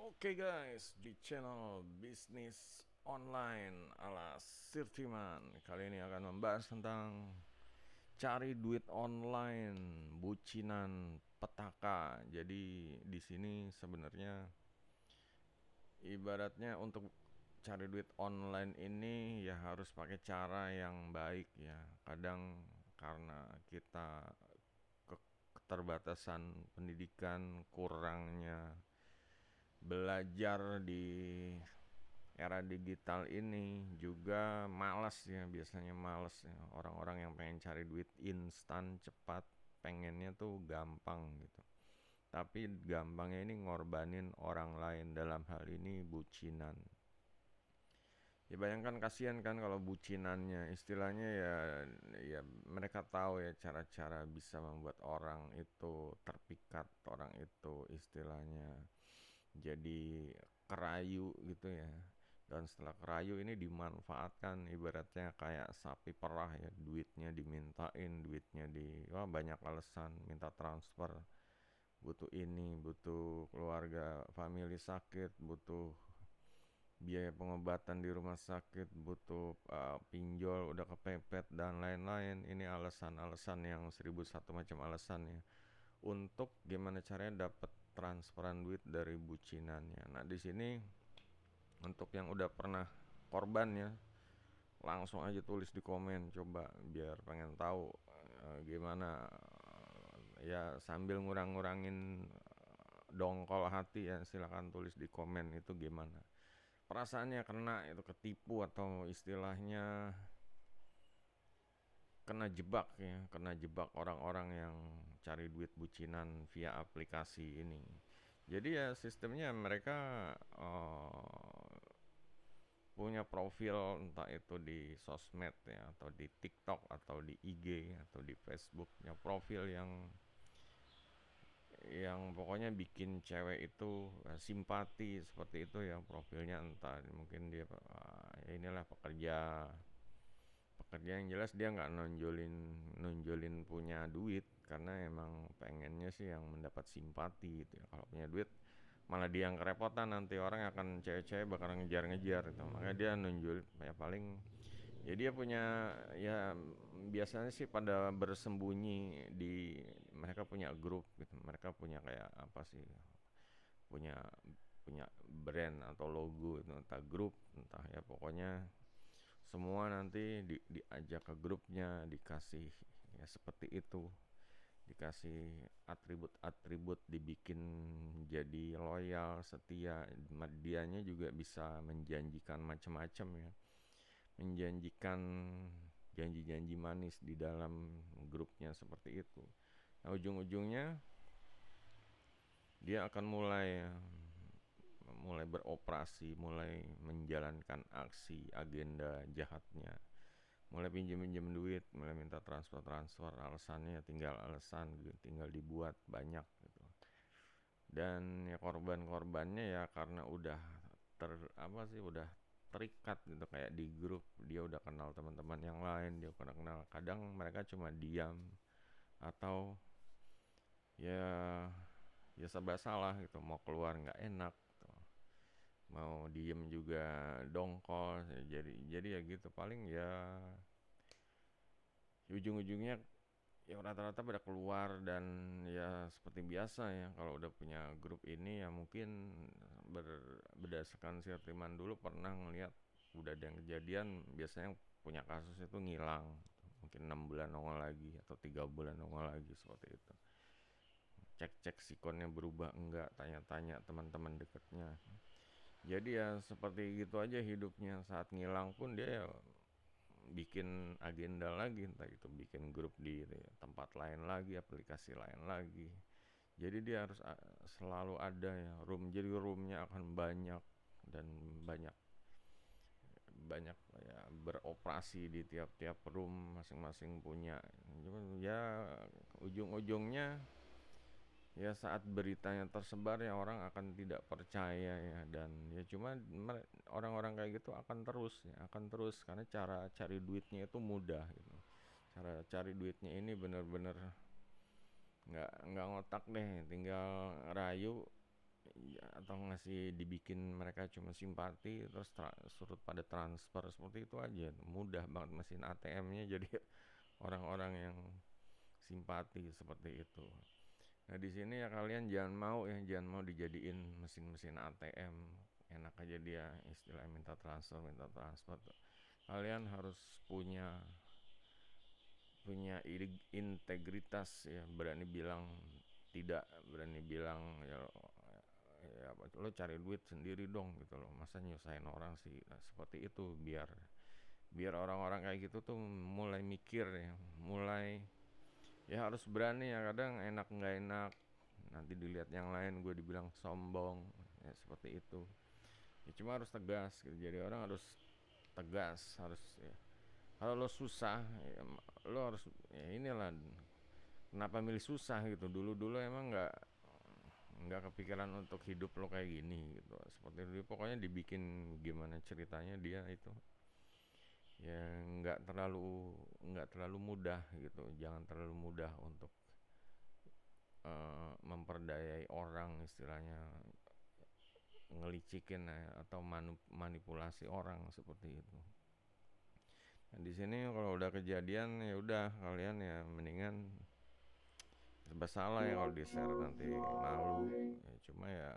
Oke guys, di channel bisnis online ala Sirtiman kali ini akan membahas tentang cari duit online, bucinan petaka. Jadi di sini sebenarnya ibaratnya untuk cari duit online ini ya harus pakai cara yang baik ya. Kadang karena kita keterbatasan pendidikan, kurangnya belajar di era digital ini juga malas ya, biasanya malas ya. Orang-orang yang pengen cari duit instan cepat pengennya tuh gampang gitu, tapi gampangnya ini ngorbanin orang lain, dalam hal ini bucinan. Ya bayangkan, kasihan kan kalau bucinannya, istilahnya ya mereka tahu ya cara-cara bisa membuat orang itu terpikat, orang itu istilahnya jadi kerayu gitu ya. Dan setelah kerayu ini dimanfaatkan, ibaratnya kayak sapi perah ya, duitnya dimintain, duitnya wah banyak alasan, minta transfer, butuh ini, butuh keluarga, family sakit, butuh biaya pengobatan di rumah sakit, butuh pinjol udah kepepet dan lain-lain. Ini alasan-alasan yang 1001 macam alasannya untuk gimana caranya dapat transferan duit dari bucinannya. Nah, di sini untuk yang udah pernah korban ya, langsung aja tulis di komen coba, biar pengen tahu gimana ya, sambil ngurang-ngurangin dongkol hati ya, silakan tulis di komen itu gimana perasaannya kena itu ketipu, atau istilahnya kena jebak ya, kena jebak orang-orang yang cari duit bucinan via aplikasi ini. Jadi ya sistemnya mereka punya profil, entah itu di sosmed ya, atau di TikTok, atau di IG, atau di Facebook, punya profil yang pokoknya bikin cewek itu simpati seperti itu ya profilnya. Entah mungkin dia ya inilah pekerja yang jelas dia nggak nonjolin nonjolin punya duit, karena emang pengennya sih yang mendapat simpati gitu ya. Kalau punya duit malah dia yang kerepotan, nanti orang akan, cewek-cewek bakal ngejar-ngejar gitu, makanya dia nunjuk ya paling ya dia punya ya, biasanya sih pada bersembunyi di, mereka punya grup gitu, mereka punya kayak apa sih, punya punya brand atau logo itu, entah grup entah ya, pokoknya semua nanti diajak ke grupnya, dikasih ya seperti itu, dikasih atribut-atribut, dibikin jadi loyal, setia. Dianya juga bisa menjanjikan macam-macam ya, menjanjikan janji-janji manis di dalam grupnya seperti itu. Nah, ujung-ujungnya dia akan mulai beroperasi, mulai menjalankan aksi agenda jahatnya, mulai pinjam-pinjam duit, mulai minta transfer, alasannya tinggal alasan, tinggal dibuat banyak gitu. Dan ya korban-korbannya ya karena udah apa sih, udah terikat gitu, kayak di grup dia udah kenal teman-teman yang lain, dia udah kenal, kadang mereka cuma diam atau ya serba salah gitu, mau keluar nggak enak gitu, mau diem juga dongkol. Jadi ya gitu, paling ya ujung-ujungnya ya rata-rata pada keluar. Dan ya seperti biasa ya, kalau udah punya grup ini ya mungkin berdasarkan Sirtiman dulu pernah ngeliat udah ada yang kejadian, biasanya yang punya kasus itu ngilang, mungkin 6 bulan nongol lagi atau 3 bulan nongol lagi seperti itu. Cek-cek sikonnya berubah enggak, tanya-tanya teman-teman dekatnya. Jadi ya seperti gitu aja hidupnya, saat ngilang pun dia ya bikin agenda lagi, entah itu bikin grup di tempat lain lagi, aplikasi lain lagi. Jadi dia harus selalu ada ya room, jadi roomnya akan banyak, dan banyak banyak ya, beroperasi di tiap-tiap room, masing-masing punya. Cuman ya ujung-ujungnya ya saat beritanya tersebar ya orang akan tidak percaya ya, dan ya cuma orang-orang kayak gitu akan terus ya, akan terus, karena cara cari duitnya itu mudah gitu. Cara cari duitnya ini bener-bener nggak ngotak deh, tinggal rayu ya, atau dibikin mereka cuma simpati terus surut pada transfer seperti itu aja. Mudah banget mesin ATM-nya jadi orang-orang yang simpati seperti itu. Nah di sini ya kalian jangan mau dijadiin mesin-mesin ATM. Enak aja dia istilah minta transfer. Kalian harus punya punya integritas ya, berani bilang tidak, berani bilang ya, lo cari duit sendiri dong gitu loh, masa nyusahin orang sih. Nah, seperti itu biar biar orang-orang kayak gitu tuh mulai mikir ya, mulai ya harus berani ya. Kadang enak nggak enak, nanti dilihat yang lain gue dibilang sombong ya, seperti itu ya. Cuma harus tegas gitu, jadi orang harus tegas, harus ya. Kalau lo susah ya, lo harus ya inilah kenapa milih susah gitu. Dulu emang nggak kepikiran untuk hidup lo kayak gini gitu, seperti itu. Pokoknya dibikin gimana ceritanya dia itu ya, nggak terlalu mudah gitu. Jangan terlalu mudah untuk memperdayai orang, istilahnya ngelicikin ya, atau manipulasi orang seperti itu. Nah, di sini kalau udah kejadian ya udah, kalian ya mendingan serba salah ya kalau di share, nanti malu ya. Cuma ya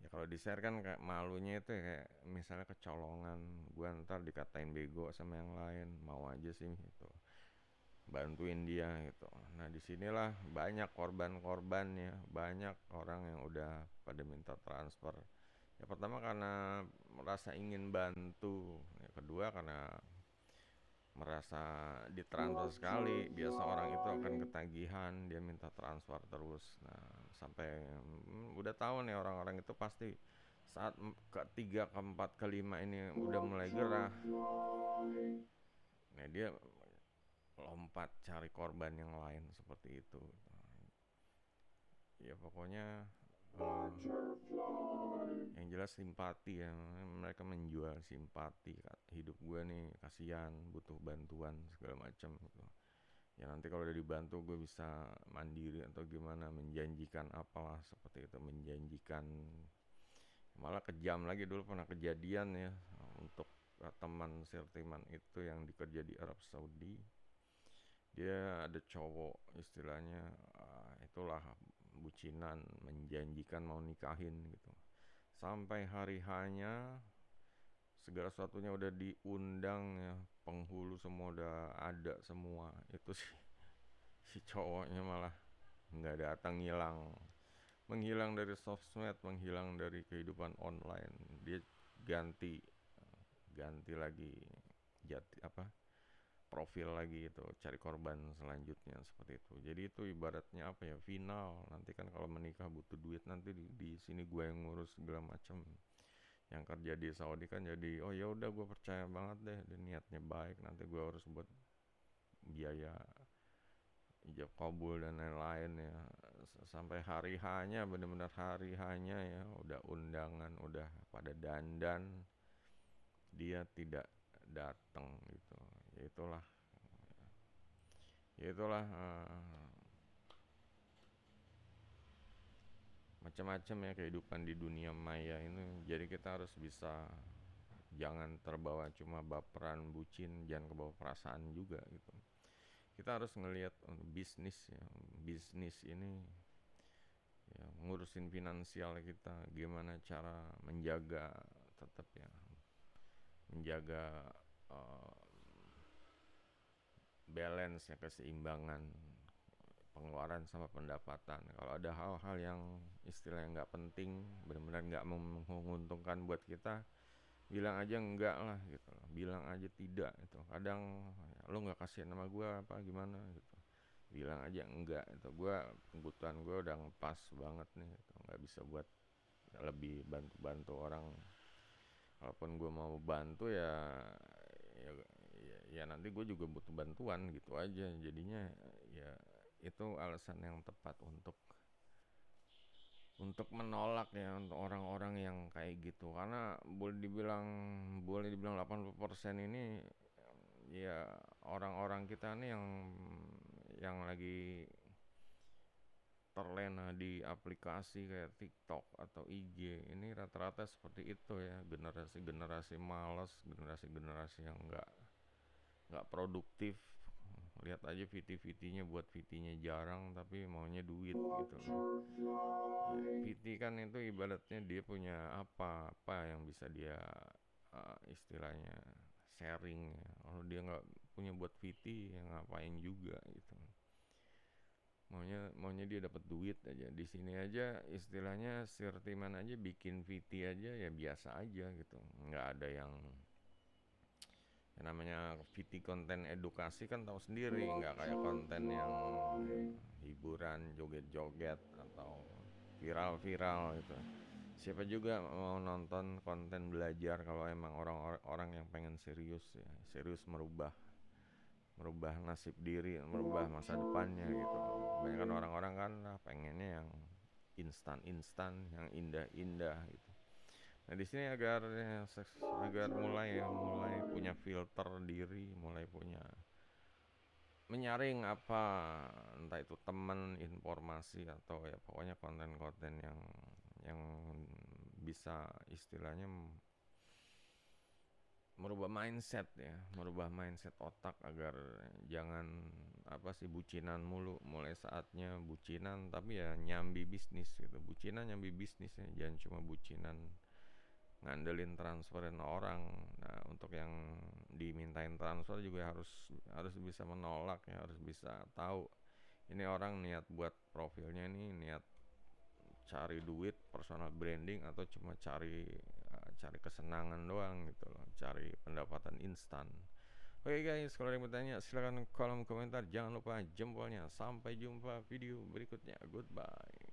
kalau di share kan kayak malunya itu ya, kayak misalnya kecolongan, gua ntar dikatain bego sama yang lain, mau aja sih gitu bantuin dia gitu. Nah disinilah banyak korban-korban ya, banyak orang yang udah pada minta transfer. Ya pertama karena merasa ingin bantu, ya kedua karena merasa ditransfer sekali. Biasa orang itu akan ketagihan, dia minta transfer terus. Nah sampai udah tahu nih orang-orang itu pasti saat ketiga, keempat, kelima ini udah mulai gerah. Nah dia lompat cari korban yang lain seperti itu. Ya pokoknya yang jelas simpati ya, mereka menjual simpati. Hidup gue nih kasihan, butuh bantuan segala macam gitu. Ya nanti kalau udah dibantu gue bisa mandiri atau gimana, menjanjikan apalah seperti itu, menjanjikan. Malah kejam lagi, dulu pernah kejadian ya, untuk teman Sirtiman itu yang dikerja di Arab Saudi. Dia ada cowok istilahnya itulah bucinan, menjanjikan mau nikahin gitu. Sampai hari hanya segala sesuatunya udah diundang ya, penghulu semua udah ada semua. Itu si cowoknya malah nggak datang, menghilang dari sosmed, menghilang dari kehidupan online. Dia ganti ganti lagi, profil lagi itu, cari korban selanjutnya seperti itu. Jadi itu ibaratnya apa ya, final. Nanti kan kalau menikah butuh duit, nanti di sini gue yang ngurus segala macam. Yang kerja di Saudi kan jadi oh ya udah, gue percaya banget deh, dan niatnya baik, nanti gue harus buat biaya ijab kabul dan lain-lain ya. Sampai hari hanya, benar-benar hari hanya ya, udah undangan, udah pada dandan, dia tidak datang gitu. Ya itulah, macam-macam ya kehidupan di dunia maya ini. Jadi kita harus bisa, jangan terbawa cuma baperan, bucin, jangan kebawa perasaan juga gitu. Kita harus ngelihat bisnis ya, bisnis ini ya, ngurusin finansial kita, gimana cara menjaga, tetap ya menjaga balance ya, keseimbangan pengeluaran sama pendapatan. Kalau ada hal-hal yang istilahnya nggak penting, benar-benar nggak menguntungkan buat kita, bilang aja enggak lah gitu loh. Bilang aja tidak itu. Kadang ya, lo nggak kasih nama gue apa gimana gitu, bilang aja enggak itu. Gue kebutuhan gue udah ngepas banget nih gitu. Nggak bisa buat lebih bantu-bantu orang. Kalaupun gue mau bantu ya, ya, ya nanti gue juga butuh bantuan gitu aja. Jadinya ya itu alasan yang tepat untuk menolak ya, untuk orang-orang yang kayak gitu. Karena boleh dibilang 80% ini ya orang-orang kita nih yang lagi terlena di aplikasi kayak TikTok atau IG. Ini rata-rata seperti itu ya, generasi-generasi malas, generasi-generasi yang nggak produktif. Lihat aja VT-VT-nya, buat VT-nya jarang tapi maunya duit gitu loh. VT kan itu ibaratnya dia punya apa yang bisa dia istilahnya sharing ya. Kalau dia nggak punya buat VT ya ngapain juga gitu. Maunya dia dapat duit aja. Di sini aja istilahnya Sirtiman aja bikin VT aja ya biasa aja gitu. Nggak ada yang namanya VT konten edukasi kan tahu sendiri, nggak kayak konten yang hiburan, joget-joget atau viral-viral gitu. Siapa juga mau nonton konten belajar kalau emang orang yang pengen serius ya, serius merubah nasib diri, merubah masa depannya gitu. Banyak kan orang-orang kan pengennya yang instan-instan, yang indah-indah gitu. Nah di sini agar mulai punya filter diri, mulai punya menyaring apa, entah itu teman, informasi atau ya pokoknya konten-konten yang bisa istilahnya merubah mindset otak agar jangan apa sih bucinan mulu. Mulai saatnya bucinan tapi ya nyambi bisnis gitu, bucinan nyambi bisnis ya, jangan cuma bucinan ngandelin transferin orang. Nah untuk yang dimintain transfer juga harus bisa menolak ya, harus bisa tahu ini orang niat buat profilnya ini niat cari duit, personal branding, atau cuma cari kesenangan doang gitu loh, cari pendapatan instan. Oke guys, kalau ada yang bertanya silahkan kolom komentar, jangan lupa jempolnya. Sampai jumpa video berikutnya, goodbye.